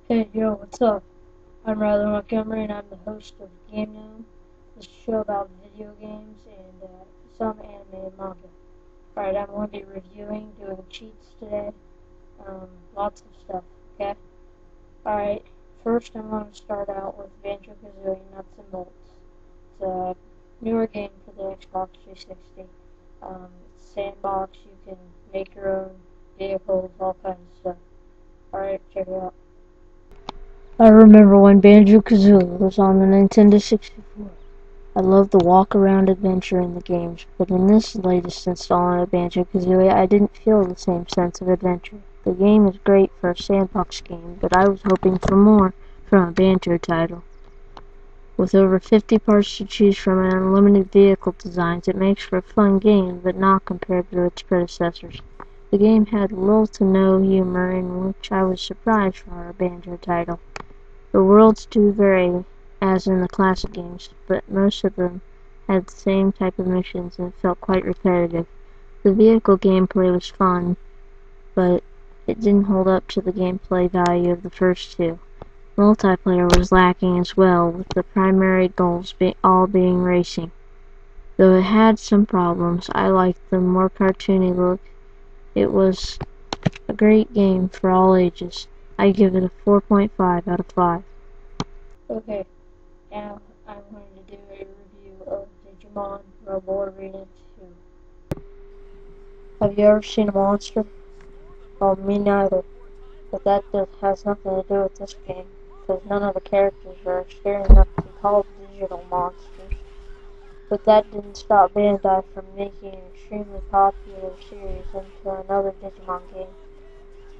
Hey, yo, what's up? I'm Riley Montgomery, and I'm the host of Game Gnome, this show about video games and some anime and manga. Alright, I'm going to be reviewing, doing cheats today, lots of stuff, okay? Alright, first I'm going to start out with Banjo Kazooie Nuts and Bolts. It's a newer game for the Xbox 360. It's sandbox, you can make your own vehicles, all kinds of stuff. Alright, check it out. I remember when Banjo Kazooie was on the Nintendo 64. I loved the walk-around adventure in the games, but in this latest installment of Banjo Kazooie, I didn't feel the same sense of adventure. The game is great for a sandbox game, but I was hoping for more from a Banjo title. With over 50 parts to choose from and unlimited vehicle designs, it makes for a fun game, but not compared to its predecessors. The game had little to no humor, in which I was surprised for a Banjo title. The worlds do vary, as in the classic games, but most of them had the same type of missions and felt quite repetitive. The vehicle gameplay was fun, but it didn't hold up to the gameplay value of the first two. Multiplayer was lacking as well, with the primary goals all being racing. Though it had some problems, I liked the more cartoony look. It was a great game for all ages. I give it a 4.5 out of 5. Okay, now I'm going to do a review of Digimon Rumble Arena 2. Have you ever seen a monster? Well, me neither, but that just has nothing to do with this game, because none of the characters are scary enough to be called digital monsters. But that didn't stop Bandai from making an extremely popular series into another Digimon game.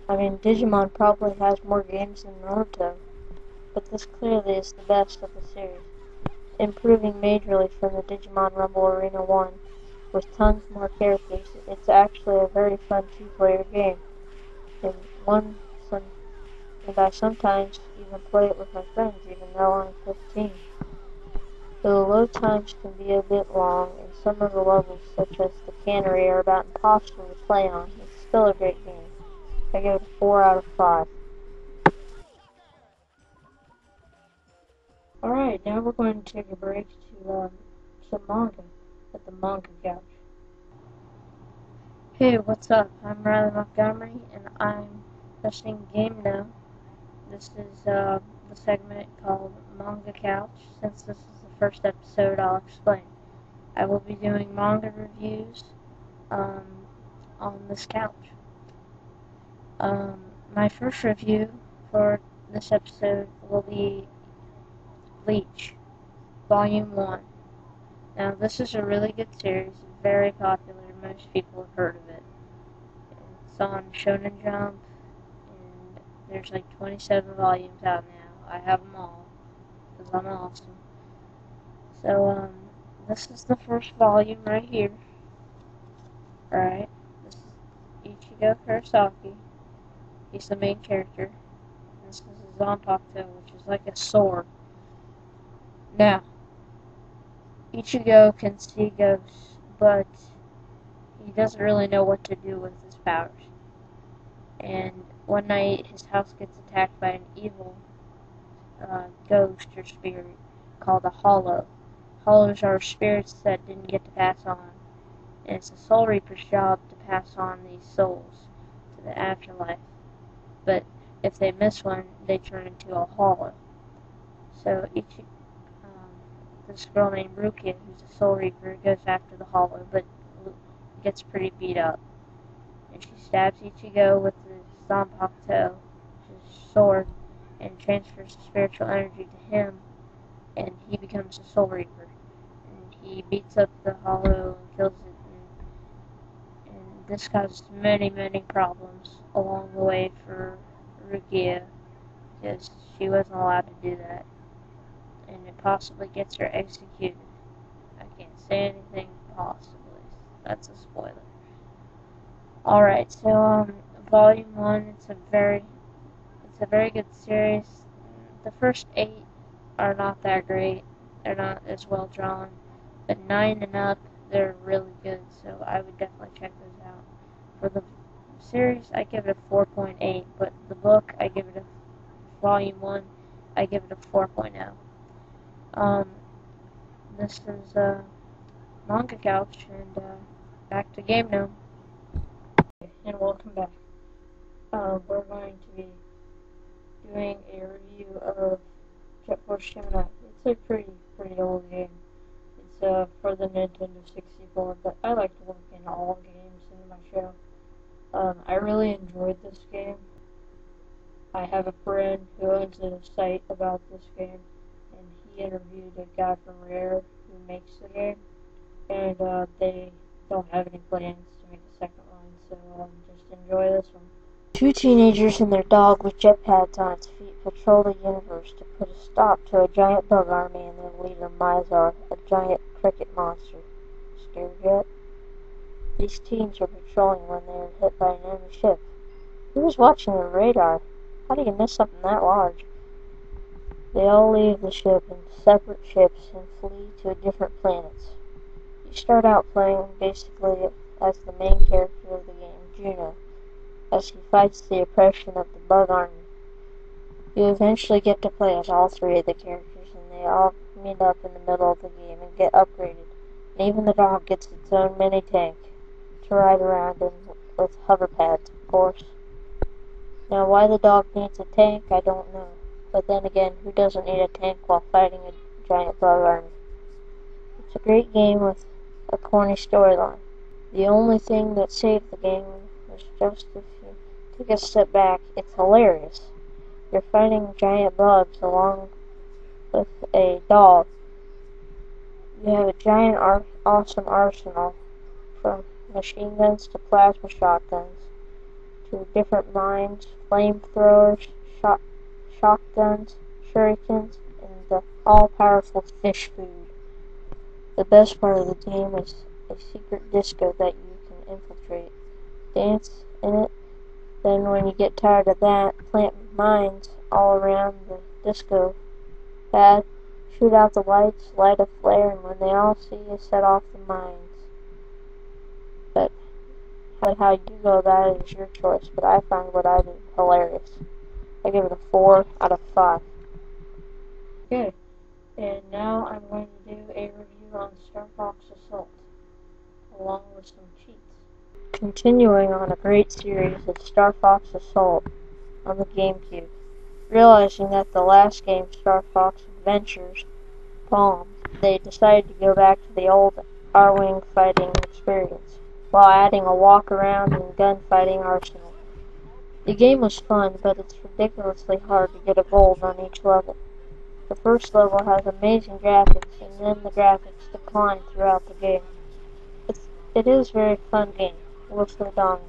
I mean, Digimon probably has more games than Naruto, but this clearly is the best of the series, improving majorly from the Digimon Rumble Arena 1. With tons more characters, it's actually a very fun two-player game, and some, and I sometimes even play it with my friends, even though I'm 15. Though the load times can be a bit long, and some of the levels, such as the cannery, are about impossible to play on, it's still a great game. I give it a 4 out of 5. Alright, now we're going to take a break to some manga at the manga couch. Hey, what's up? I'm Riley Montgomery, and I'm hosting Game Gnome. This is the segment called Manga Couch. Since this is the first episode, I'll explain. I will be doing manga reviews on this couch. My first review for this episode will be Bleach, Volume 1. Now, this is a really good series, very popular, most people have heard of it. It's on Shonen Jump, and there's like 27 volumes out now. I have them all, because I'm awesome. So, this is the first volume right here. Alright, this is Ichigo Kurosaki. He's the main character. This is his Zanpakuto, which is like a sword. Now, Ichigo can see ghosts, but he doesn't really know what to do with his powers. And one night, his house gets attacked by an evil ghost or spirit called a hollow. Hollows are spirits that didn't get to pass on, and it's a soul reaper's job to pass on these souls to the afterlife. But if they miss one, they turn into a hollow. So this girl named Rukia, who's a soul reaper, goes after the hollow, but gets pretty beat up. And she stabs Ichigo with the Zanpakuto, his sword, and transfers the spiritual energy to him, and he becomes a soul reaper. And he beats up the hollow and kills it, and this causes many, many problems along the way for Rukia, because she wasn't allowed to do that, and it possibly gets her executed. I can't say anything possibly. That's a spoiler. Alright, so Volume 1, it's a very good series. The first 8 are not that great. They're not as well drawn. But 9 and up, they're really good, so I would definitely check those out. For the series, I give it a 4.8, but the book, I give it a Volume 1, I give it a 4.0. This is Manga Couch, and back to Game Gnome. And welcome back. We're going to be doing a review of Jet Force Gemini. It's a pretty old game. It's for the Nintendo 64, but I like to work in all games in my show. I really enjoyed this game. I have a friend who owns a site about this game, and he interviewed a guy from Rare who makes the game, and they don't have any plans to make a second one, so just enjoy this one. Two teenagers and their dog with jetpacks on its feet patrol the universe to put a stop to a giant bug army and their leader Mizar, a giant cricket monster. Scared yet? These teens are patrolling when they are hit by an enemy ship. Who was watching the radar? How do you miss something that large? They all leave the ship in separate ships and flee to different planets. You start out playing basically as the main character of the game, Juno, as he fights the oppression of the bug army. You eventually get to play as all three of the characters, and they all meet up in the middle of the game and get upgraded. And even the dog gets its own mini tank to ride around in with hover pads, of course. Now, why the dog needs a tank, I don't know. But then again, who doesn't need a tank while fighting a giant bug army? It's a great game with a corny storyline. The only thing that saved the game was just if you take a step back, it's hilarious. You're fighting giant bugs along with a dog. You have a giant awesome arsenal, from machine guns to plasma shotguns, to different mines, flamethrowers, shotguns, shurikens, and the all-powerful fish food. The best part of the game is a secret disco that you can infiltrate. Dance in it, then when you get tired of that, plant mines all around the disco pad, shoot out the lights, light a flare, and when they all see you, set off the mines. But how you go about it is your choice, but I find what I do hilarious. I give it a 4 out of 5. Okay, and now I'm going to do a review on Starfox Assault, along with some cheats. Continuing on a great series of Starfox Assault on the GameCube, realizing that the last game, Starfox Adventures, bombed, they decided to go back to the old R-Wing fighting experience, while adding a walk-around and gunfighting arsenal. The game was fun, but it's ridiculously hard to get a gold on each level. The first level has amazing graphics, and then the graphics decline throughout the game. It is a very fun game, worth the dongle.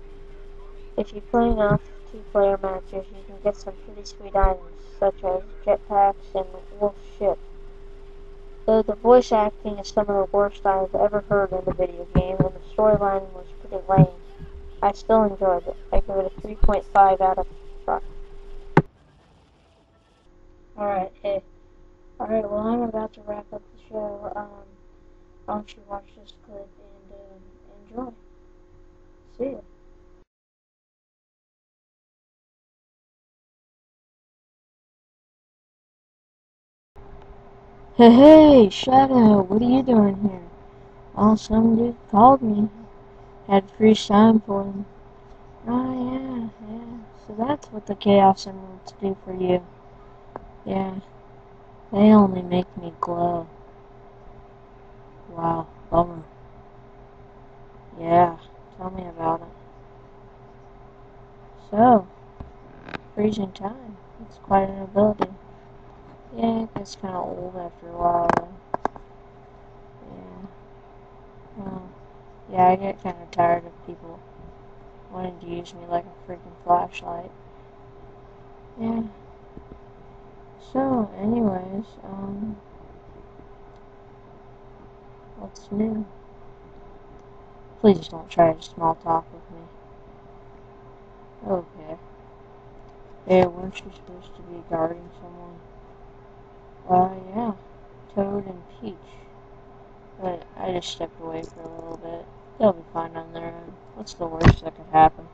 If you play enough two-player matches, you can get some pretty sweet items, such as jetpacks and Wolf's ship. Though the voice acting is some of the worst I've ever heard in a video game, and the storyline was pretty lame, I still enjoyed it. I give it a 3.5 out of 5. Alright, well, I'm about to wrap up the show. Why don't you watch this clip and enjoy. See ya. Hey, Shadow, what are you doing here? Oh, some dude called me. Had free time for him. Oh, yeah. So that's what the Chaos Emeralds do for you. Yeah, they only make me glow. Wow, bummer. Yeah, tell me about it. So, freezing time. It's quite an ability. Yeah, it gets kind of old after a while, though. Yeah. Well, yeah, I get kind of tired of people wanting to use me like a freaking flashlight. Yeah. So, anyways, what's new? Please don't try to small talk with me. Okay. Hey, weren't you supposed to be guarding someone? Yeah. Toad and Peach. But I just stepped away for a little bit. They'll be fine on their own. What's the worst that could happen?